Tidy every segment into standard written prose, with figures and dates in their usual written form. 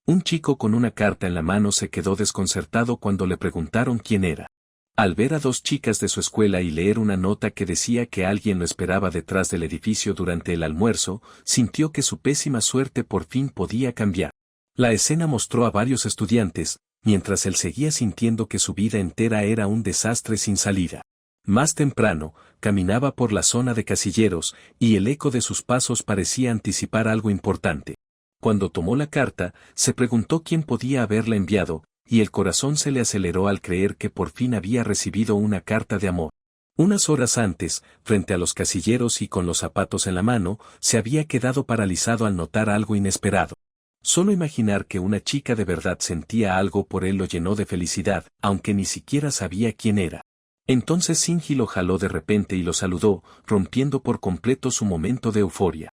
Un chico con una carta en la mano se quedó desconcertado cuando le preguntaron quién era. Al ver a dos chicas de su escuela y leer una nota que decía que alguien lo esperaba detrás del edificio durante el almuerzo, sintió que su pésima suerte por fin podía cambiar. La escena mostró a varios estudiantes, mientras él seguía sintiendo que su vida entera era un desastre sin salida. Más temprano, caminaba por la zona de casilleros, y el eco de sus pasos parecía anticipar algo importante. Cuando tomó la carta, se preguntó quién podía haberla enviado, y el corazón se le aceleró al creer que por fin había recibido una carta de amor. Unas horas antes, frente a los casilleros y con los zapatos en la mano, se había quedado paralizado al notar algo inesperado. Solo imaginar que una chica de verdad sentía algo por él lo llenó de felicidad, aunque ni siquiera sabía quién era. Entonces Shinji lo jaló de repente y lo saludó, rompiendo por completo su momento de euforia.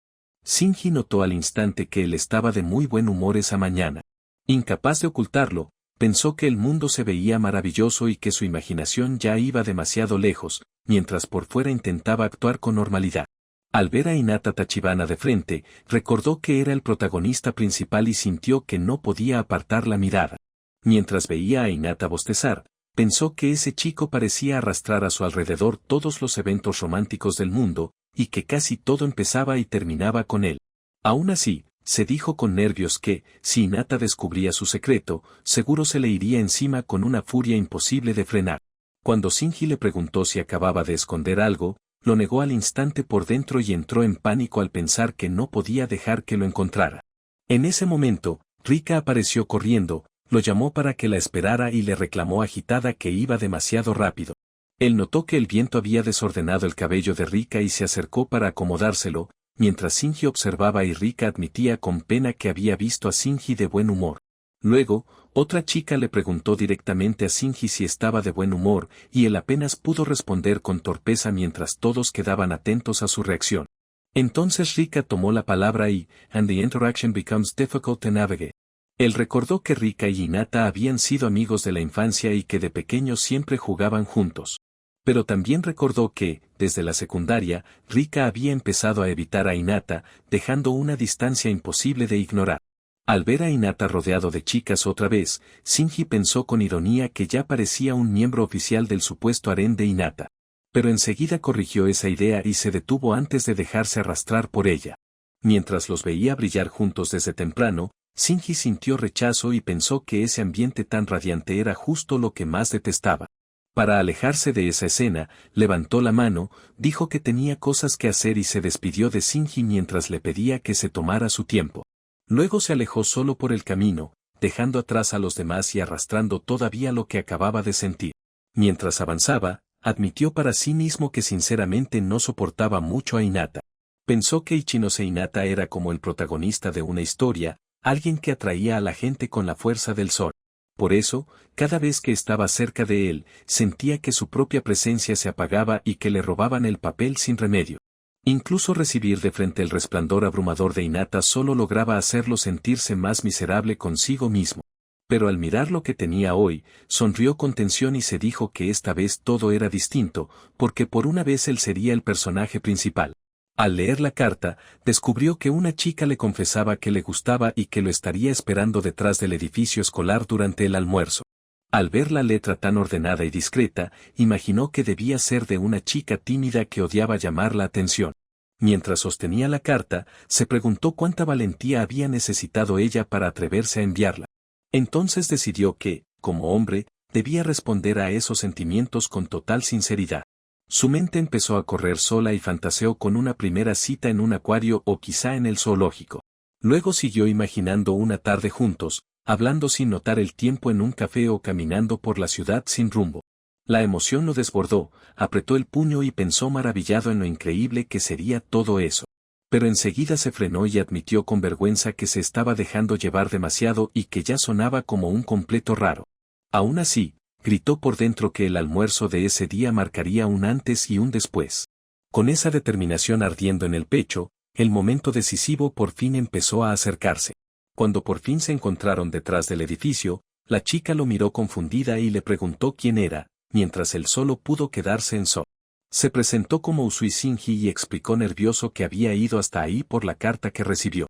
Shinji notó al instante que él estaba de muy buen humor esa mañana. Incapaz de ocultarlo, pensó que el mundo se veía maravilloso y que su imaginación ya iba demasiado lejos, mientras por fuera intentaba actuar con normalidad. Al ver a Hinata Tachibana de frente, recordó que era el protagonista principal y sintió que no podía apartar la mirada. Mientras veía a Hinata bostezar, pensó que ese chico parecía arrastrar a su alrededor todos los eventos románticos del mundo, y que casi todo empezaba y terminaba con él. Aún así, se dijo con nervios que, si Hinata descubría su secreto, seguro se le iría encima con una furia imposible de frenar. Cuando Shinji le preguntó si acababa de esconder algo, lo negó al instante por dentro y entró en pánico al pensar que no podía dejar que lo encontrara. En ese momento, Rika apareció corriendo, lo llamó para que la esperara y le reclamó agitada que iba demasiado rápido. Él notó que el viento había desordenado el cabello de Rika y se acercó para acomodárselo, mientras Shinji observaba y Rika admitía con pena que había visto a Shinji de buen humor. Luego, otra chica le preguntó directamente a Shinji si estaba de buen humor, y él apenas pudo responder con torpeza mientras todos quedaban atentos a su reacción. Entonces Rika tomó la palabra and the interaction becomes difficult to navigate. Él recordó que Rika y Hinata habían sido amigos de la infancia y que de pequeños siempre jugaban juntos. Pero también recordó que, desde la secundaria, Rika había empezado a evitar a Hinata, dejando una distancia imposible de ignorar. Al ver a Hinata rodeado de chicas otra vez, Shinji pensó con ironía que ya parecía un miembro oficial del supuesto harén de Hinata. Pero enseguida corrigió esa idea y se detuvo antes de dejarse arrastrar por ella. Mientras los veía brillar juntos desde temprano, Shinji sintió rechazo y pensó que ese ambiente tan radiante era justo lo que más detestaba. Para alejarse de esa escena, levantó la mano, dijo que tenía cosas que hacer y se despidió de Shinji mientras le pedía que se tomara su tiempo. Luego se alejó solo por el camino, dejando atrás a los demás y arrastrando todavía lo que acababa de sentir. Mientras avanzaba, admitió para sí mismo que sinceramente no soportaba mucho a Hinata. Pensó que Ichinose Hinata era como el protagonista de una historia, alguien que atraía a la gente con la fuerza del sol. Por eso, cada vez que estaba cerca de él, sentía que su propia presencia se apagaba y que le robaban el papel sin remedio. Incluso recibir de frente el resplandor abrumador de Hinata solo lograba hacerlo sentirse más miserable consigo mismo. Pero al mirar lo que tenía hoy, sonrió con tensión y se dijo que esta vez todo era distinto, porque por una vez él sería el personaje principal. Al leer la carta, descubrió que una chica le confesaba que le gustaba y que lo estaría esperando detrás del edificio escolar durante el almuerzo. Al ver la letra tan ordenada y discreta, imaginó que debía ser de una chica tímida que odiaba llamar la atención. Mientras sostenía la carta, se preguntó cuánta valentía había necesitado ella para atreverse a enviarla. Entonces decidió que, como hombre, debía responder a esos sentimientos con total sinceridad. Su mente empezó a correr sola y fantaseó con una primera cita en un acuario o quizá en el zoológico. Luego siguió imaginando una tarde juntos, hablando sin notar el tiempo en un café o caminando por la ciudad sin rumbo. La emoción lo desbordó, apretó el puño y pensó maravillado en lo increíble que sería todo eso. Pero enseguida se frenó y admitió con vergüenza que se estaba dejando llevar demasiado y que ya sonaba como un completo raro. Aún así, gritó por dentro que el almuerzo de ese día marcaría un antes y un después. Con esa determinación ardiendo en el pecho, el momento decisivo por fin empezó a acercarse. Cuando por fin se encontraron detrás del edificio, la chica lo miró confundida y le preguntó quién era, mientras él solo pudo quedarse en shock. Se presentó como Usui Shinji y explicó nervioso que había ido hasta ahí por la carta que recibió.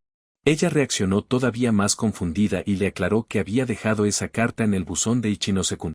Ella reaccionó todavía más confundida y le aclaró que había dejado esa carta en el buzón de Ichinose-kun.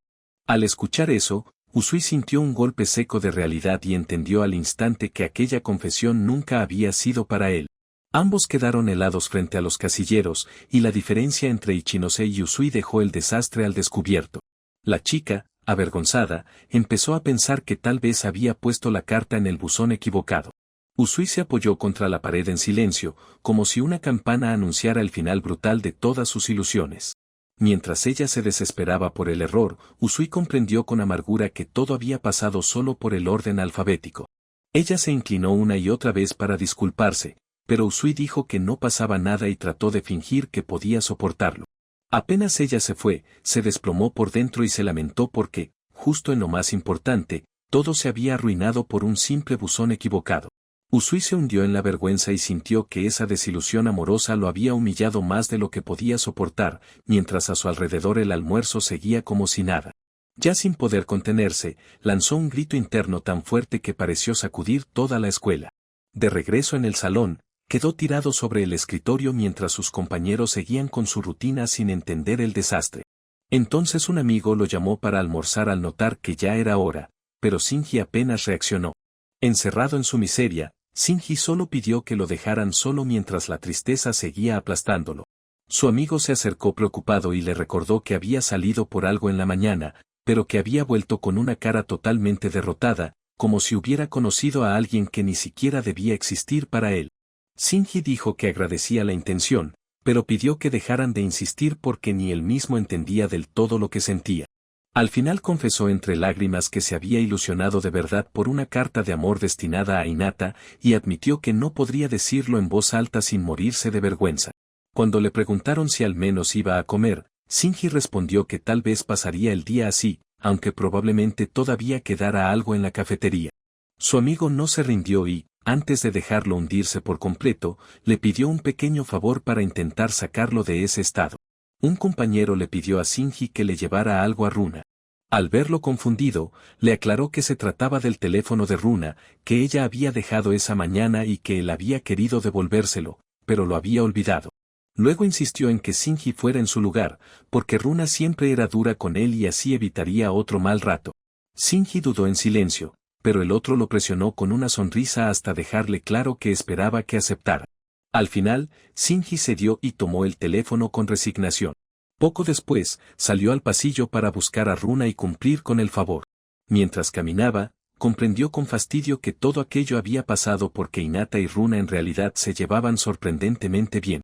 Al escuchar eso, Usui sintió un golpe seco de realidad y entendió al instante que aquella confesión nunca había sido para él. Ambos quedaron helados frente a los casilleros, y la diferencia entre Ichinose y Usui dejó el desastre al descubierto. La chica, avergonzada, empezó a pensar que tal vez había puesto la carta en el buzón equivocado. Usui se apoyó contra la pared en silencio, como si una campana anunciara el final brutal de todas sus ilusiones. Mientras ella se desesperaba por el error, Usui comprendió con amargura que todo había pasado solo por el orden alfabético. Ella se inclinó una y otra vez para disculparse, pero Usui dijo que no pasaba nada y trató de fingir que podía soportarlo. Apenas ella se fue, se desplomó por dentro y se lamentó porque, justo en lo más importante, todo se había arruinado por un simple buzón equivocado. Usui se hundió en la vergüenza y sintió que esa desilusión amorosa lo había humillado más de lo que podía soportar, mientras a su alrededor el almuerzo seguía como si nada. Ya sin poder contenerse, lanzó un grito interno tan fuerte que pareció sacudir toda la escuela. De regreso en el salón, quedó tirado sobre el escritorio mientras sus compañeros seguían con su rutina sin entender el desastre. Entonces un amigo lo llamó para almorzar al notar que ya era hora, pero Shinji apenas reaccionó. Encerrado en su miseria, Shinji solo pidió que lo dejaran solo mientras la tristeza seguía aplastándolo. Su amigo se acercó preocupado y le recordó que había salido por algo en la mañana, pero que había vuelto con una cara totalmente derrotada, como si hubiera conocido a alguien que ni siquiera debía existir para él. Shinji dijo que agradecía la intención, pero pidió que dejaran de insistir porque ni él mismo entendía del todo lo que sentía. Al final confesó entre lágrimas que se había ilusionado de verdad por una carta de amor destinada a Hinata y admitió que no podría decirlo en voz alta sin morirse de vergüenza. Cuando le preguntaron si al menos iba a comer, Shinji respondió que tal vez pasaría el día así, aunque probablemente todavía quedara algo en la cafetería. Su amigo no se rindió y, antes de dejarlo hundirse por completo, le pidió un pequeño favor para intentar sacarlo de ese estado. Un compañero le pidió a Shinji que le llevara algo a Runa. Al verlo confundido, le aclaró que se trataba del teléfono de Runa, que ella había dejado esa mañana y que él había querido devolvérselo, pero lo había olvidado. Luego insistió en que Shinji fuera en su lugar, porque Runa siempre era dura con él y así evitaría otro mal rato. Shinji dudó en silencio, pero el otro lo presionó con una sonrisa hasta dejarle claro que esperaba que aceptara. Al final, Shinji cedió y tomó el teléfono con resignación. Poco después, salió al pasillo para buscar a Runa y cumplir con el favor. Mientras caminaba, comprendió con fastidio que todo aquello había pasado porque Hinata y Runa en realidad se llevaban sorprendentemente bien.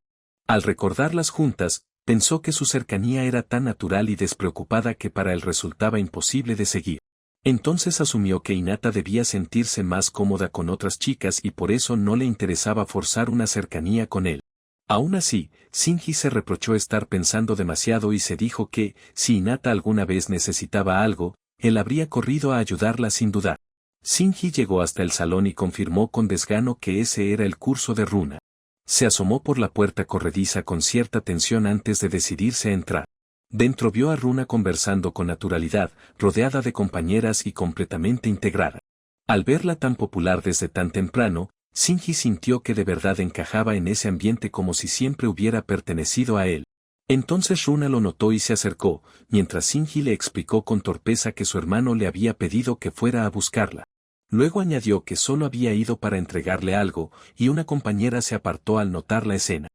Al recordarlas juntas, pensó que su cercanía era tan natural y despreocupada que para él resultaba imposible de seguir. Entonces asumió que Hinata debía sentirse más cómoda con otras chicas y por eso no le interesaba forzar una cercanía con él. Aún así, Shinji se reprochó estar pensando demasiado y se dijo que, si Hinata alguna vez necesitaba algo, él habría corrido a ayudarla sin dudar. Shinji llegó hasta el salón y confirmó con desgano que ese era el curso de Runa. Se asomó por la puerta corrediza con cierta tensión antes de decidirse a entrar. Dentro vio a Runa conversando con naturalidad, rodeada de compañeras y completamente integrada. Al verla tan popular desde tan temprano, Shinji sintió que de verdad encajaba en ese ambiente como si siempre hubiera pertenecido a él. Entonces Runa lo notó y se acercó, mientras Shinji le explicó con torpeza que su hermano le había pedido que fuera a buscarla. Luego añadió que solo había ido para entregarle algo, y una compañera se apartó al notar la escena.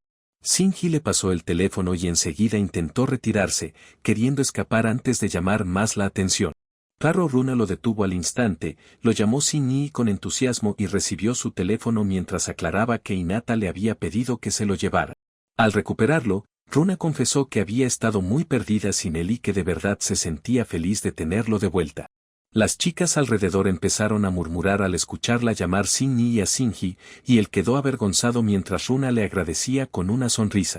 Shinji le pasó el teléfono y enseguida intentó retirarse, queriendo escapar antes de llamar más la atención. Claro, Runa lo detuvo al instante, lo llamó Shinji con entusiasmo y recibió su teléfono mientras aclaraba que Hinata le había pedido que se lo llevara. Al recuperarlo, Runa confesó que había estado muy perdida sin él y que de verdad se sentía feliz de tenerlo de vuelta. Las chicas alrededor empezaron a murmurar al escucharla llamar Shinji a Shinji, y él quedó avergonzado mientras Runa le agradecía con una sonrisa.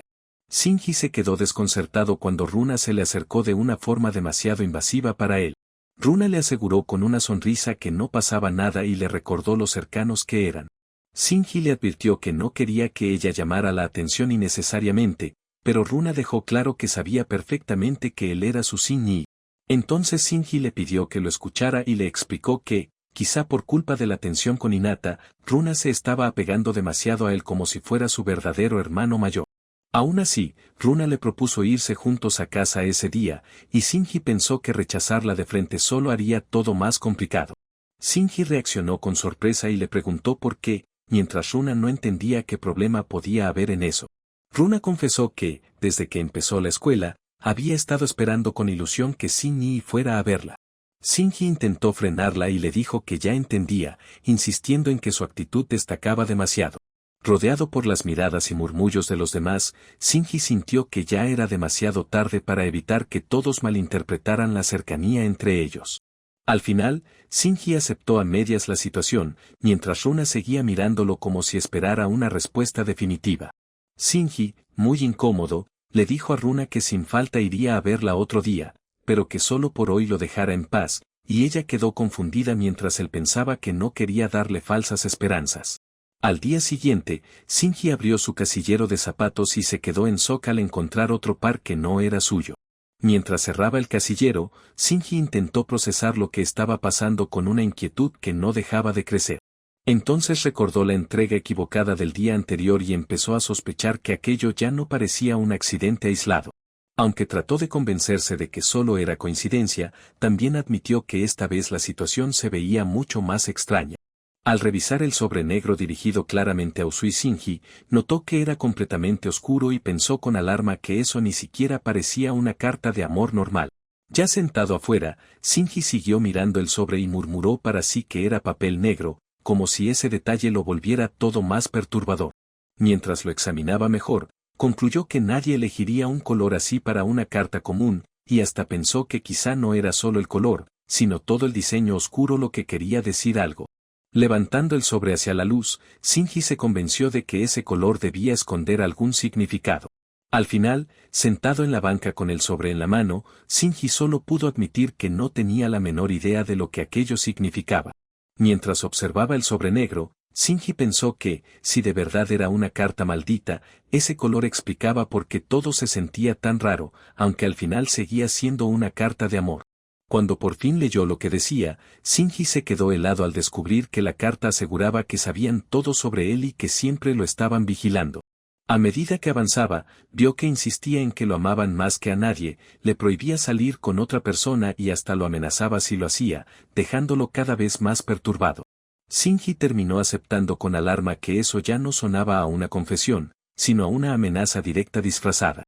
Shinji se quedó desconcertado cuando Runa se le acercó de una forma demasiado invasiva para él. Runa le aseguró con una sonrisa que no pasaba nada y le recordó lo cercanos que eran. Shinji le advirtió que no quería que ella llamara la atención innecesariamente, pero Runa dejó claro que sabía perfectamente que él era su Shinji. Entonces Shinji le pidió que lo escuchara y le explicó que, quizá por culpa de la tensión con Hinata, Runa se estaba apegando demasiado a él como si fuera su verdadero hermano mayor. Aún así, Runa le propuso irse juntos a casa ese día, y Shinji pensó que rechazarla de frente solo haría todo más complicado. Shinji reaccionó con sorpresa y le preguntó por qué, mientras Runa no entendía qué problema podía haber en eso. Runa confesó que, desde que empezó la escuela, había estado esperando con ilusión que Shinji fuera a verla. Shinji intentó frenarla y le dijo que ya entendía, insistiendo en que su actitud destacaba demasiado. Rodeado por las miradas y murmullos de los demás, Shinji sintió que ya era demasiado tarde para evitar que todos malinterpretaran la cercanía entre ellos. Al final, Shinji aceptó a medias la situación, mientras Runa seguía mirándolo como si esperara una respuesta definitiva. Shinji, muy incómodo, le dijo a Runa que sin falta iría a verla otro día, pero que solo por hoy lo dejara en paz, y ella quedó confundida mientras él pensaba que no quería darle falsas esperanzas. Al día siguiente, Shinji abrió su casillero de zapatos y se quedó en shock al encontrar otro par que no era suyo. Mientras cerraba el casillero, Shinji intentó procesar lo que estaba pasando con una inquietud que no dejaba de crecer. Entonces recordó la entrega equivocada del día anterior y empezó a sospechar que aquello ya no parecía un accidente aislado. Aunque trató de convencerse de que solo era coincidencia, también admitió que esta vez la situación se veía mucho más extraña. Al revisar el sobre negro dirigido claramente a Usui, Shinji notó que era completamente oscuro y pensó con alarma que eso ni siquiera parecía una carta de amor normal. Ya sentado afuera, Shinji siguió mirando el sobre y murmuró para sí que era papel negro, como si ese detalle lo volviera todo más perturbador. Mientras lo examinaba mejor, concluyó que nadie elegiría un color así para una carta común, y hasta pensó que quizá no era solo el color, sino todo el diseño oscuro lo que quería decir algo. Levantando el sobre hacia la luz, Shinji se convenció de que ese color debía esconder algún significado. Al final, sentado en la banca con el sobre en la mano, Shinji solo pudo admitir que no tenía la menor idea de lo que aquello significaba. Mientras observaba el sobre negro, Shinji pensó que, si de verdad era una carta maldita, ese color explicaba por qué todo se sentía tan raro, aunque al final seguía siendo una carta de amor. Cuando por fin leyó lo que decía, Shinji se quedó helado al descubrir que la carta aseguraba que sabían todo sobre él y que siempre lo estaban vigilando. A medida que avanzaba, vio que insistía en que lo amaban más que a nadie, le prohibía salir con otra persona y hasta lo amenazaba si lo hacía, dejándolo cada vez más perturbado. Shinji terminó aceptando con alarma que eso ya no sonaba a una confesión, sino a una amenaza directa disfrazada.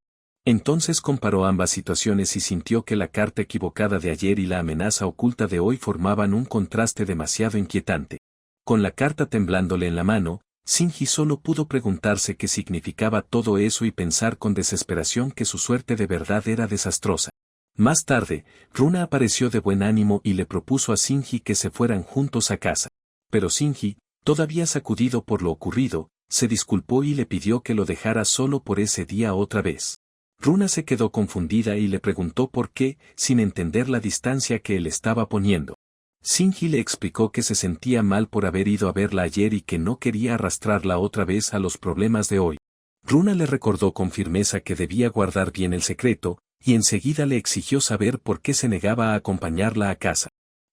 Entonces comparó ambas situaciones y sintió que la carta equivocada de ayer y la amenaza oculta de hoy formaban un contraste demasiado inquietante. Con la carta temblándole en la mano, Shinji solo pudo preguntarse qué significaba todo eso y pensar con desesperación que su suerte de verdad era desastrosa. Más tarde, Runa apareció de buen ánimo y le propuso a Shinji que se fueran juntos a casa. Pero Shinji, todavía sacudido por lo ocurrido, se disculpó y le pidió que lo dejara solo por ese día otra vez. Runa se quedó confundida y le preguntó por qué, sin entender la distancia que él estaba poniendo. Shinji le explicó que se sentía mal por haber ido a verla ayer y que no quería arrastrarla otra vez a los problemas de hoy. Runa le recordó con firmeza que debía guardar bien el secreto, y enseguida le exigió saber por qué se negaba a acompañarla a casa.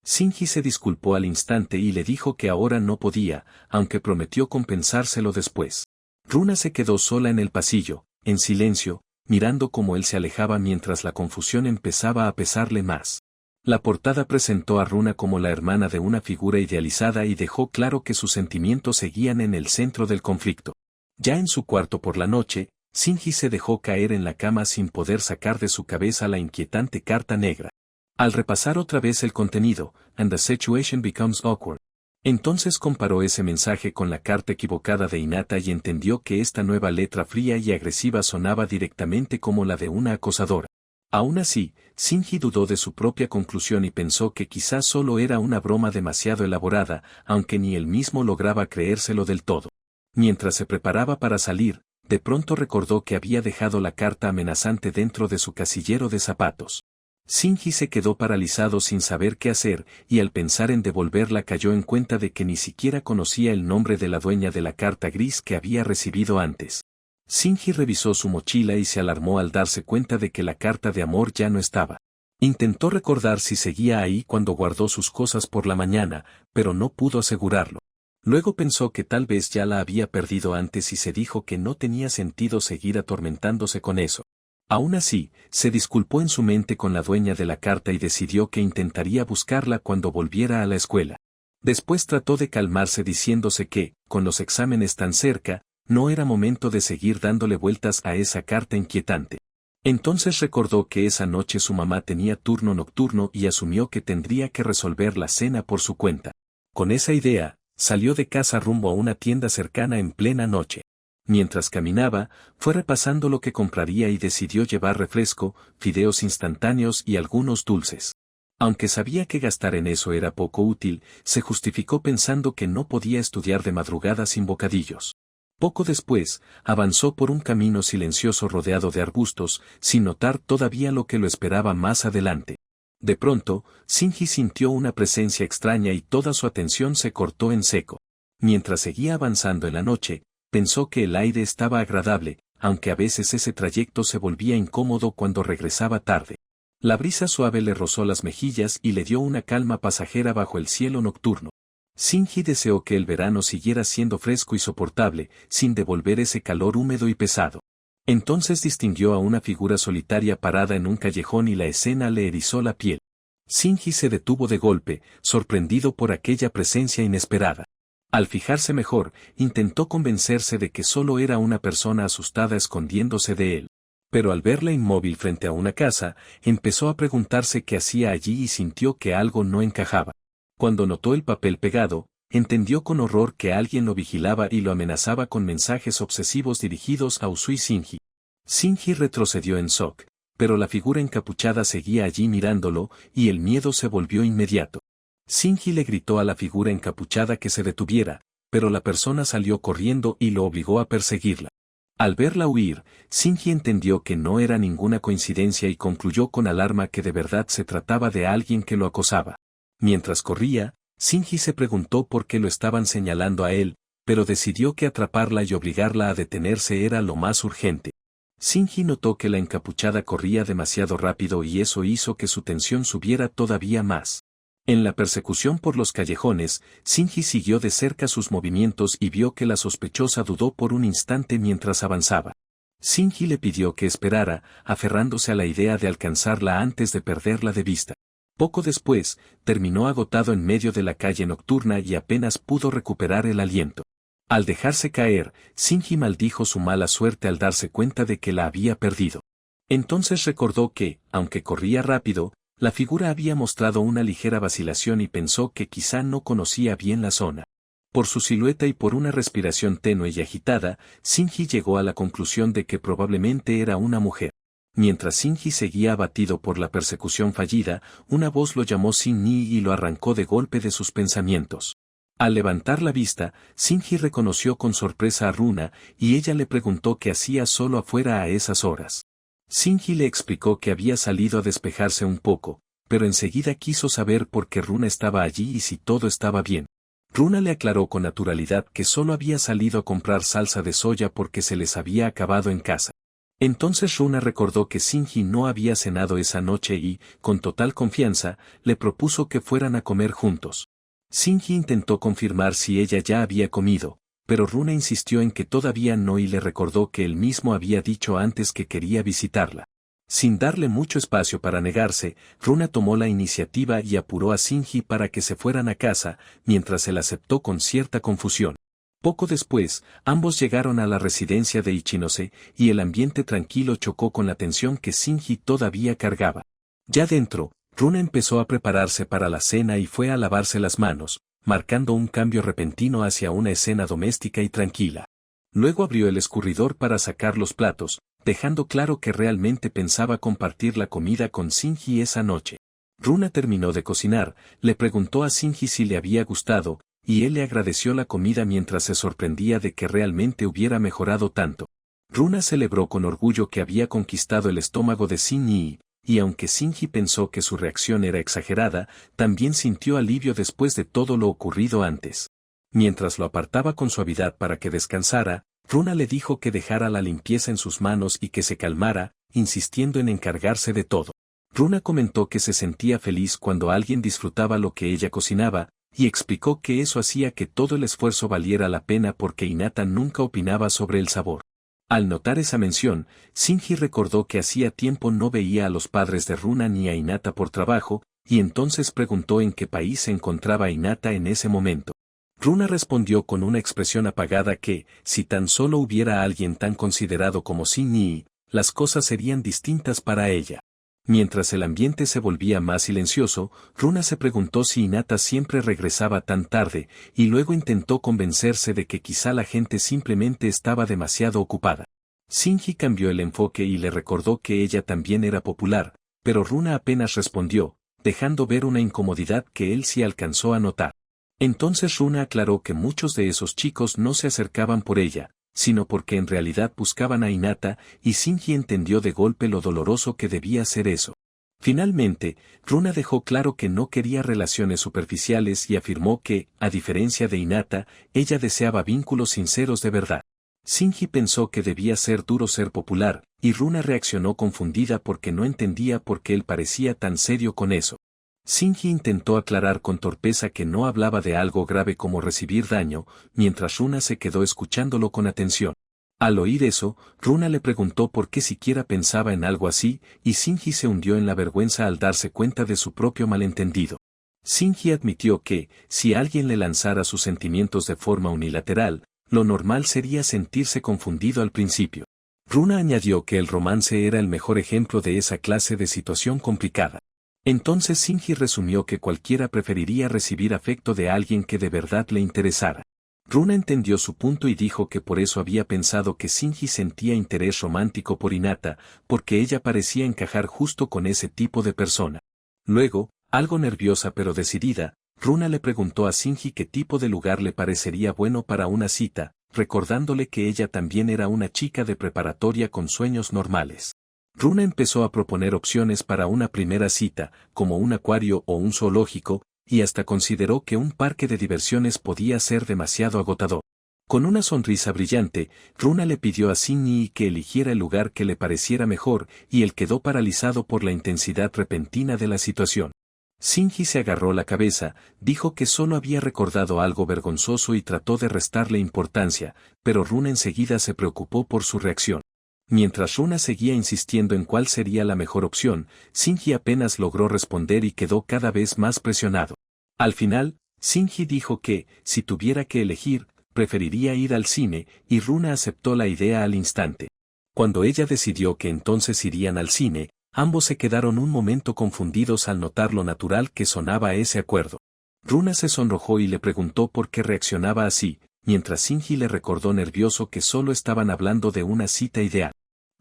Shinji se disculpó al instante y le dijo que ahora no podía, aunque prometió compensárselo después. Runa se quedó sola en el pasillo, en silencio, mirando cómo él se alejaba mientras la confusión empezaba a pesarle más. La portada presentó a Runa como la hermana de una figura idealizada y dejó claro que sus sentimientos seguían en el centro del conflicto. Ya en su cuarto por la noche, Shinji se dejó caer en la cama sin poder sacar de su cabeza la inquietante carta negra. Al repasar otra vez el contenido, "And the situation becomes awkward". Entonces comparó ese mensaje con la carta equivocada de Hinata y entendió que esta nueva letra fría y agresiva sonaba directamente como la de una acosadora. Aún así, Shinji dudó de su propia conclusión y pensó que quizás solo era una broma demasiado elaborada, aunque ni él mismo lograba creérselo del todo. Mientras se preparaba para salir, de pronto recordó que había dejado la carta amenazante dentro de su casillero de zapatos. Shinji se quedó paralizado sin saber qué hacer, y al pensar en devolverla cayó en cuenta de que ni siquiera conocía el nombre de la dueña de la carta gris que había recibido antes. Shinji revisó su mochila y se alarmó al darse cuenta de que la carta de amor ya no estaba. Intentó recordar si seguía ahí cuando guardó sus cosas por la mañana, pero no pudo asegurarlo. Luego pensó que tal vez ya la había perdido antes y se dijo que no tenía sentido seguir atormentándose con eso. Aún así, se disculpó en su mente con la dueña de la carta y decidió que intentaría buscarla cuando volviera a la escuela. Después trató de calmarse diciéndose que, con los exámenes tan cerca, no era momento de seguir dándole vueltas a esa carta inquietante. Entonces recordó que esa noche su mamá tenía turno nocturno y asumió que tendría que resolver la cena por su cuenta. Con esa idea, salió de casa rumbo a una tienda cercana en plena noche. Mientras caminaba, fue repasando lo que compraría y decidió llevar refresco, fideos instantáneos y algunos dulces. Aunque sabía que gastar en eso era poco útil, se justificó pensando que no podía estudiar de madrugada sin bocadillos. Poco después, avanzó por un camino silencioso rodeado de arbustos, sin notar todavía lo que lo esperaba más adelante. De pronto, Shinji sintió una presencia extraña y toda su atención se cortó en seco. Mientras seguía avanzando en la noche, pensó que el aire estaba agradable, aunque a veces ese trayecto se volvía incómodo cuando regresaba tarde. La brisa suave le rozó las mejillas y le dio una calma pasajera bajo el cielo nocturno. Shinji deseó que el verano siguiera siendo fresco y soportable, sin devolver ese calor húmedo y pesado. Entonces distinguió a una figura solitaria parada en un callejón y la escena le erizó la piel. Shinji se detuvo de golpe, sorprendido por aquella presencia inesperada. Al fijarse mejor, intentó convencerse de que solo era una persona asustada escondiéndose de él. Pero al verla inmóvil frente a una casa, empezó a preguntarse qué hacía allí y sintió que algo no encajaba. Cuando notó el papel pegado, entendió con horror que alguien lo vigilaba y lo amenazaba con mensajes obsesivos dirigidos a Usui Shinji. Shinji retrocedió en shock, pero la figura encapuchada seguía allí mirándolo, y el miedo se volvió inmediato. Shinji le gritó a la figura encapuchada que se detuviera, pero la persona salió corriendo y lo obligó a perseguirla. Al verla huir, Shinji entendió que no era ninguna coincidencia y concluyó con alarma que de verdad se trataba de alguien que lo acosaba. Mientras corría, Shinji se preguntó por qué lo estaban señalando a él, pero decidió que atraparla y obligarla a detenerse era lo más urgente. Shinji notó que la encapuchada corría demasiado rápido y eso hizo que su tensión subiera todavía más. En la persecución por los callejones, Shinji siguió de cerca sus movimientos y vio que la sospechosa dudó por un instante mientras avanzaba. Shinji le pidió que esperara, aferrándose a la idea de alcanzarla antes de perderla de vista. Poco después, terminó agotado en medio de la calle nocturna y apenas pudo recuperar el aliento. Al dejarse caer, Shinji maldijo su mala suerte al darse cuenta de que la había perdido. Entonces recordó que, aunque corría rápido, la figura había mostrado una ligera vacilación y pensó que quizá no conocía bien la zona. Por su silueta y por una respiración tenue y agitada, Shinji llegó a la conclusión de que probablemente era una mujer. Mientras Shinji seguía abatido por la persecución fallida, una voz lo llamó Shin-Ni y lo arrancó de golpe de sus pensamientos. Al levantar la vista, Shinji reconoció con sorpresa a Runa, y ella le preguntó qué hacía solo afuera a esas horas. Shinji le explicó que había salido a despejarse un poco, pero enseguida quiso saber por qué Runa estaba allí y si todo estaba bien. Runa le aclaró con naturalidad que solo había salido a comprar salsa de soya porque se les había acabado en casa. Entonces Runa recordó que Shinji no había cenado esa noche y, con total confianza, le propuso que fueran a comer juntos. Shinji intentó confirmar si ella ya había comido, pero Runa insistió en que todavía no y le recordó que él mismo había dicho antes que quería visitarla. Sin darle mucho espacio para negarse, Runa tomó la iniciativa y apuró a Shinji para que se fueran a casa, mientras él aceptó con cierta confusión. Poco después, ambos llegaron a la residencia de Ichinose, y el ambiente tranquilo chocó con la tensión que Shinji todavía cargaba. Ya dentro, Runa empezó a prepararse para la cena y fue a lavarse las manos, marcando un cambio repentino hacia una escena doméstica y tranquila. Luego abrió el escurridor para sacar los platos, dejando claro que realmente pensaba compartir la comida con Shinji esa noche. Runa terminó de cocinar, le preguntó a Shinji si le había gustado, y él le agradeció la comida mientras se sorprendía de que realmente hubiera mejorado tanto. Runa celebró con orgullo que había conquistado el estómago de Shinji, y aunque Shinji pensó que su reacción era exagerada, también sintió alivio después de todo lo ocurrido antes. Mientras lo apartaba con suavidad para que descansara, Runa le dijo que dejara la limpieza en sus manos y que se calmara, insistiendo en encargarse de todo. Runa comentó que se sentía feliz cuando alguien disfrutaba lo que ella cocinaba, y explicó que eso hacía que todo el esfuerzo valiera la pena porque Hinata nunca opinaba sobre el sabor. Al notar esa mención, Shinji recordó que hacía tiempo no veía a los padres de Runa ni a Hinata por trabajo, y entonces preguntó en qué país se encontraba Hinata en ese momento. Runa respondió con una expresión apagada que, si tan solo hubiera alguien tan considerado como Shinji, las cosas serían distintas para ella. Mientras el ambiente se volvía más silencioso, Runa se preguntó si Hinata siempre regresaba tan tarde, y luego intentó convencerse de que quizá la gente simplemente estaba demasiado ocupada. Shinji cambió el enfoque y le recordó que ella también era popular, pero Runa apenas respondió, dejando ver una incomodidad que él sí alcanzó a notar. Entonces Runa aclaró que muchos de esos chicos no se acercaban por ella, sino porque en realidad buscaban a Hinata, y Shinji entendió de golpe lo doloroso que debía ser eso. Finalmente, Runa dejó claro que no quería relaciones superficiales y afirmó que, a diferencia de Hinata, ella deseaba vínculos sinceros de verdad. Shinji pensó que debía ser duro ser popular, y Runa reaccionó confundida porque no entendía por qué él parecía tan serio con eso. Shinji intentó aclarar con torpeza que no hablaba de algo grave como recibir daño, mientras Runa se quedó escuchándolo con atención. Al oír eso, Runa le preguntó por qué siquiera pensaba en algo así, y Shinji se hundió en la vergüenza al darse cuenta de su propio malentendido. Shinji admitió que, si alguien le lanzara sus sentimientos de forma unilateral, lo normal sería sentirse confundido al principio. Runa añadió que el romance era el mejor ejemplo de esa clase de situación complicada. Entonces Shinji resumió que cualquiera preferiría recibir afecto de alguien que de verdad le interesara. Runa entendió su punto y dijo que por eso había pensado que Shinji sentía interés romántico por Hinata, porque ella parecía encajar justo con ese tipo de persona. Luego, algo nerviosa pero decidida, Runa le preguntó a Shinji qué tipo de lugar le parecería bueno para una cita, recordándole que ella también era una chica de preparatoria con sueños normales. Runa empezó a proponer opciones para una primera cita, como un acuario o un zoológico, y hasta consideró que un parque de diversiones podía ser demasiado agotador. Con una sonrisa brillante, Runa le pidió a Shinji que eligiera el lugar que le pareciera mejor, y él quedó paralizado por la intensidad repentina de la situación. Shinji se agarró la cabeza, dijo que solo había recordado algo vergonzoso y trató de restarle importancia, pero Runa enseguida se preocupó por su reacción. Mientras Runa seguía insistiendo en cuál sería la mejor opción, Shinji apenas logró responder y quedó cada vez más presionado. Al final, Shinji dijo que, si tuviera que elegir, preferiría ir al cine, y Runa aceptó la idea al instante. Cuando ella decidió que entonces irían al cine, ambos se quedaron un momento confundidos al notar lo natural que sonaba ese acuerdo. Runa se sonrojó y le preguntó por qué reaccionaba así, mientras Shinji le recordó nervioso que solo estaban hablando de una cita ideal.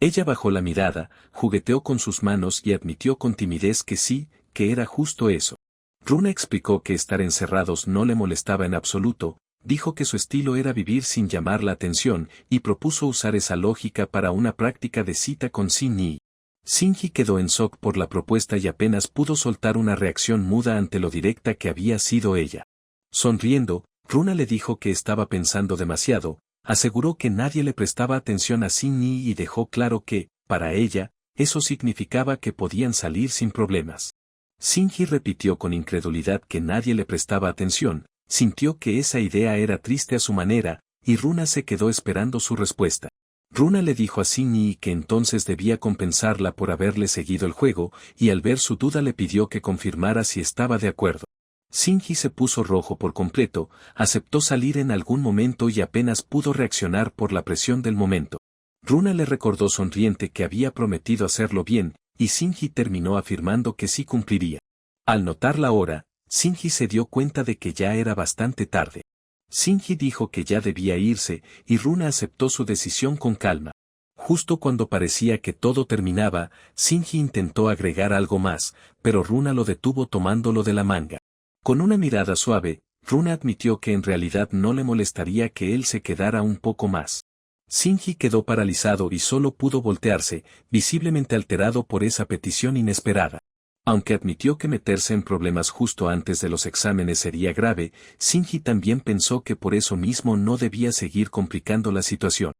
Ella bajó la mirada, jugueteó con sus manos y admitió con timidez que sí, que era justo eso. Runa explicó que estar encerrados no le molestaba en absoluto, dijo que su estilo era vivir sin llamar la atención y propuso usar esa lógica para una práctica de cita con Shinji. Shinji quedó en shock por la propuesta y apenas pudo soltar una reacción muda ante lo directa que había sido ella. Sonriendo, Runa le dijo que estaba pensando demasiado, aseguró que nadie le prestaba atención a Shinji y dejó claro que, para ella, eso significaba que podían salir sin problemas. Shinji repitió con incredulidad que nadie le prestaba atención, sintió que esa idea era triste a su manera, y Runa se quedó esperando su respuesta. Runa le dijo a Shinji que entonces debía compensarla por haberle seguido el juego, y al ver su duda le pidió que confirmara si estaba de acuerdo. Shinji se puso rojo por completo, aceptó salir en algún momento y apenas pudo reaccionar por la presión del momento. Runa le recordó sonriente que había prometido hacerlo bien, y Shinji terminó afirmando que sí cumpliría. Al notar la hora, Shinji se dio cuenta de que ya era bastante tarde. Shinji dijo que ya debía irse, y Runa aceptó su decisión con calma. Justo cuando parecía que todo terminaba, Shinji intentó agregar algo más, pero Runa lo detuvo tomándolo de la manga. Con una mirada suave, Runa admitió que en realidad no le molestaría que él se quedara un poco más. Shinji quedó paralizado y solo pudo voltearse, visiblemente alterado por esa petición inesperada. Aunque admitió que meterse en problemas justo antes de los exámenes sería grave, Shinji también pensó que por eso mismo no debía seguir complicando la situación.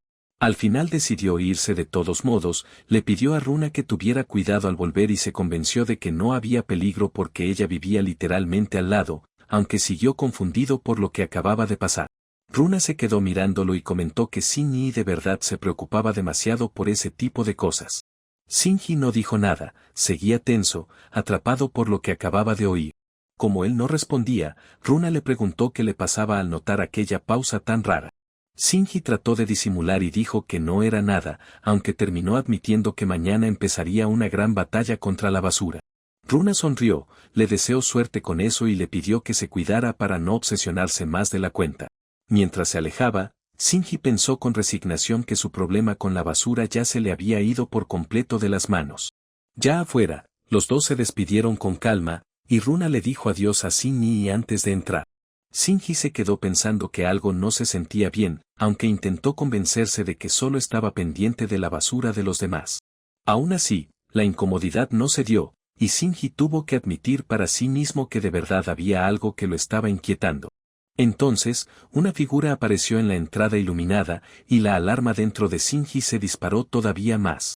Al final decidió irse de todos modos, le pidió a Runa que tuviera cuidado al volver y se convenció de que no había peligro porque ella vivía literalmente al lado, aunque siguió confundido por lo que acababa de pasar. Runa se quedó mirándolo y comentó que Shinji de verdad se preocupaba demasiado por ese tipo de cosas. Shinji no dijo nada, seguía tenso, atrapado por lo que acababa de oír. Como él no respondía, Runa le preguntó qué le pasaba al notar aquella pausa tan rara. Shinji trató de disimular y dijo que no era nada, aunque terminó admitiendo que mañana empezaría una gran batalla contra la basura. Runa sonrió, le deseó suerte con eso y le pidió que se cuidara para no obsesionarse más de la cuenta. Mientras se alejaba, Shinji pensó con resignación que su problema con la basura ya se le había ido por completo de las manos. Ya afuera, los dos se despidieron con calma, y Runa le dijo adiós a Shinji antes de entrar. Shinji se quedó pensando que algo no se sentía bien, aunque intentó convencerse de que solo estaba pendiente de la basura de los demás. Aún así, la incomodidad no cedió, y Shinji tuvo que admitir para sí mismo que de verdad había algo que lo estaba inquietando. Entonces, una figura apareció en la entrada iluminada, y la alarma dentro de Shinji se disparó todavía más.